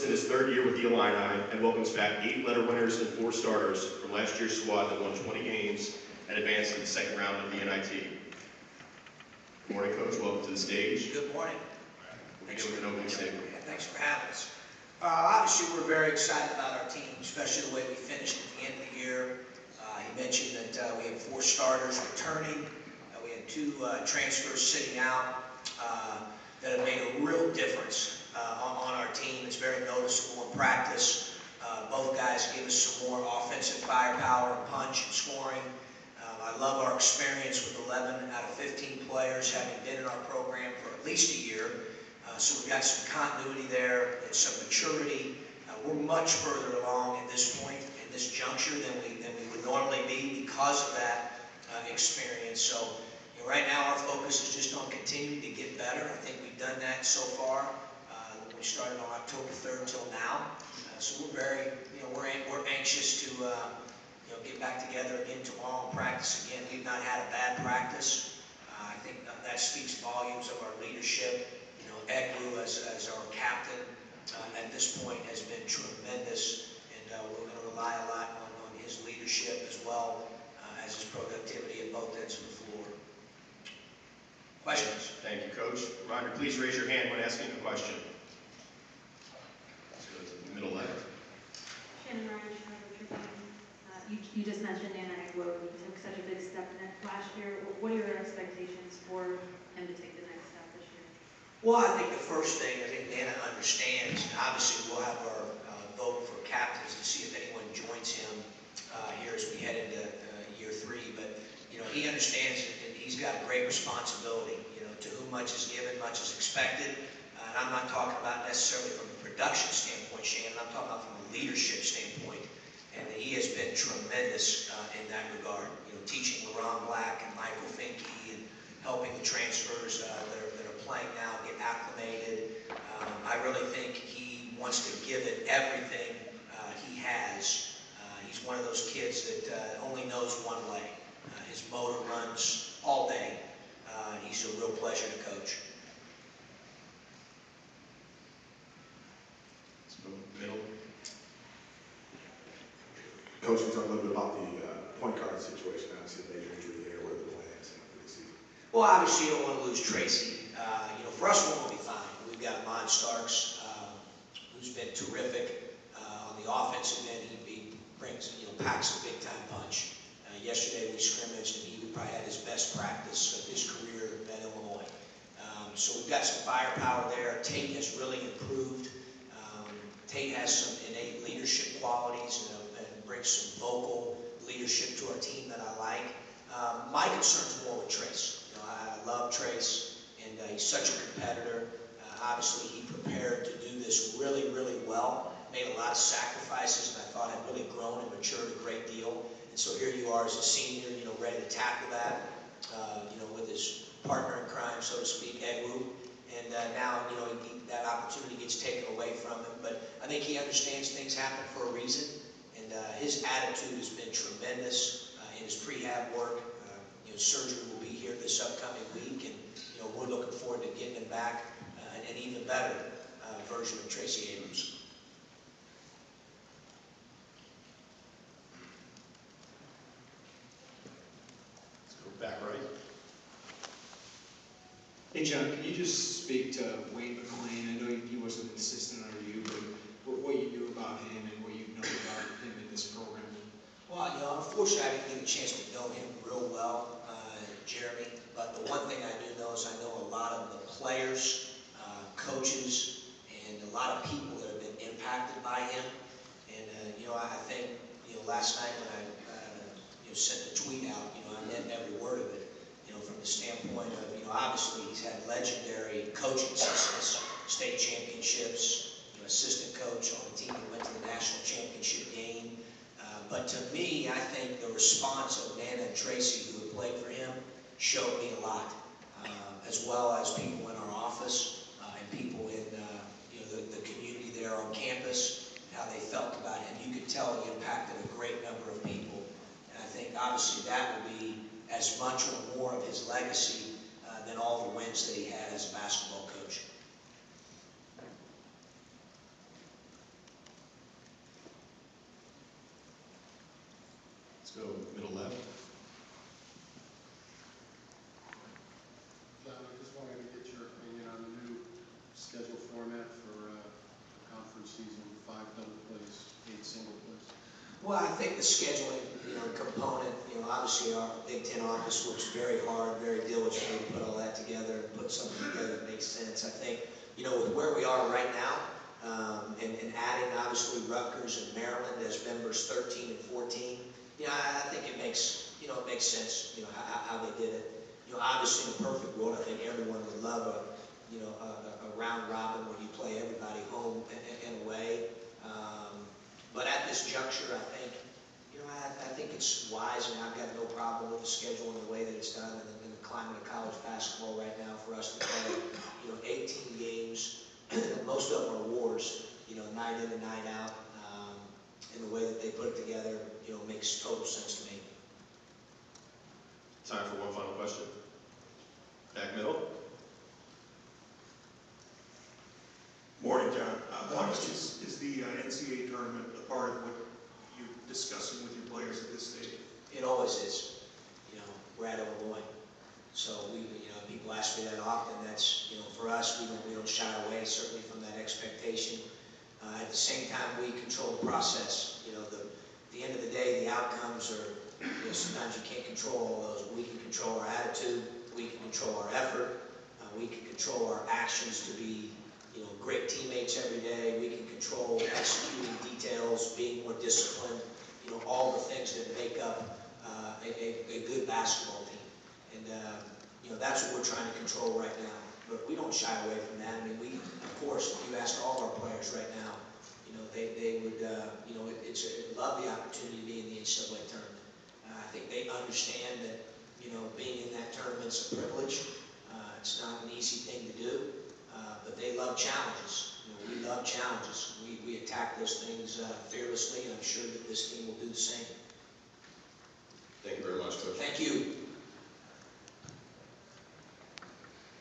in his third year with the Illini and welcomes back 8 letter winners and 4 starters from last year's squad that won 20 games and advanced to the second round of the NIT. Good morning, Coach. Welcome to the stage. Good morning. We'll begin with an opening statement. Thanks for having us. Obviously, we're very excited about our team, especially the way we finished at the end of the year. He mentioned that we had 4 starters returning. We had 2 transfers sitting out that have made a real difference on our team. It's very noticeable in practice. Both guys give us some more offensive firepower and punch and scoring. I love our experience with 11 out of 15 players having been in our program for at least a year. So we've got some continuity there and some maturity. We're much further along at this point, in this juncture, than we would normally be because of that experience. So right now our focus is just on continuing to get better. I think we've done that so far. We started on October 3rd till now. So we're very, we're anxious to get back together again tomorrow and practice again. We've not had a bad practice. I think that speaks volumes of our leadership. Egwu as our captain at this point has been tremendous, and we're going to rely a lot on his leadership as well as his productivity at both ends of the floor. Questions? Thank you, Coach. Reminder, please raise your hand when asking a question. Let's go to the middle left. Shannon Ryan, you just mentioned Egwu took such a big step last year. What are your expectations for him to take the next step this year? Well, I think the first thing, Nana understands, and obviously we'll have our vote for captains to see if anyone joins him here as we head into year 3. But, he understands that he's got a great responsibility. To whom much is given, much is expected. And I'm not talking about necessarily from a production standpoint, Shannon. I'm talking about from a leadership standpoint. And he has been tremendous in that regard. Teaching LaRon Black and Michael Finke and helping the transfers that are playing now get acclimated. I really think he wants to give it everything he has. He's one of those kids that only knows one way. His motor runs all day. He's a real pleasure to coach. Let's go middle. Coach, you talk a little bit about the point guard situation. Obviously, a major injury there. What are the plans for the season? Well, obviously, you don't want to lose Tracy. For us, we're going to be fine. We've got Ahmad Starks, who's been terrific on the offensive end. He brings, packs a big-time punch. Yesterday, we scrimmaged, and he probably had his best practice of his career at Illinois. So we've got some firepower there. Tate has really improved. Tate has some innate leadership qualities and brings some vocal leadership to our team that I like. My concern's more with Trace. I love Trace, and he's such a competitor. Obviously, he prepared to do this really, really well. Made a lot of sacrifices, and I thought had really grown and matured a great deal. And so here you are as a senior, ready to tackle that, with his partner in crime, so to speak, Egwu. And now, that opportunity gets taken away from him. But I think he understands things happen for a reason. And his attitude has been tremendous in his prehab work. Surgery will be here this upcoming week, and we're looking forward to getting him back an even better version of Tracy Abrams. Let's go back right. Hey, John, can you just speak to Wade McLean? I know he wasn't an assistant under you, but what you knew about him and what you know about him in this program? Well, unfortunately, I didn't get a chance to know him real well, Jeremy. But the one thing I do know is I know a lot of the players, coaches, and a lot of people that have been impacted by him. And, I think, last night when I sent the tweet out, I meant every word of it, from the standpoint of, obviously he's had legendary coaching success, state championships, assistant coach on a team that went to the national championship game. But to me, I think the response of Nana and Tracy, who have played for him, showed me a lot, as well as people in our office and people in the community there on campus, how they felt about him. You could tell he impacted a great number of people. And I think obviously that will be as much or more of his legacy than all the wins that he had as a basketball coach. Let's go middle left. John, I just wanted to get your opinion on the new schedule format for conference season, 5 double plays, 8 single plays. Well, I think the scheduling, component, obviously our Big Ten office works very hard, very diligently to put all that together and put something together that makes sense. I think, with where we are right now, and adding obviously Rutgers and Maryland as members 13 and 14, I think it makes, it makes sense, how they did it. Obviously in a perfect world, I think everyone would love a round robin where you play everybody home and away. But at this juncture, I think, I think it's wise, and I've got no problem with the schedule and the way that it's done in the climate of college basketball right now for us to play, 18 games. Most of them are wars, night in and night out. And the way that they put it together, makes total sense to me. Time for one final question. Back middle. Morning, John. How much is the NCAA tournament a part of what you're discussing with your players at this stage? It always is. We're at Illinois. So people ask me that often. That's, for us, we don't shy away certainly from that expectation. At the same time, we control the process. At the end of the day, the outcomes are, sometimes you can't control all those. We can control our attitude. We can control our effort. We can control our actions to be, great teammates every day. We can control executing details, being more disciplined, all the things that make up a good basketball team. And, that's what we're trying to control right now. But we don't shy away from that. I mean, we, of course, if you asked all of our players right now, they would, it's a lovely opportunity to be in the NCAA tournament. I think they understand that, being in that tournament's a privilege. It's not an easy thing to do, but they love challenges. We love challenges. We attack those things fearlessly, and I'm sure that this team will do the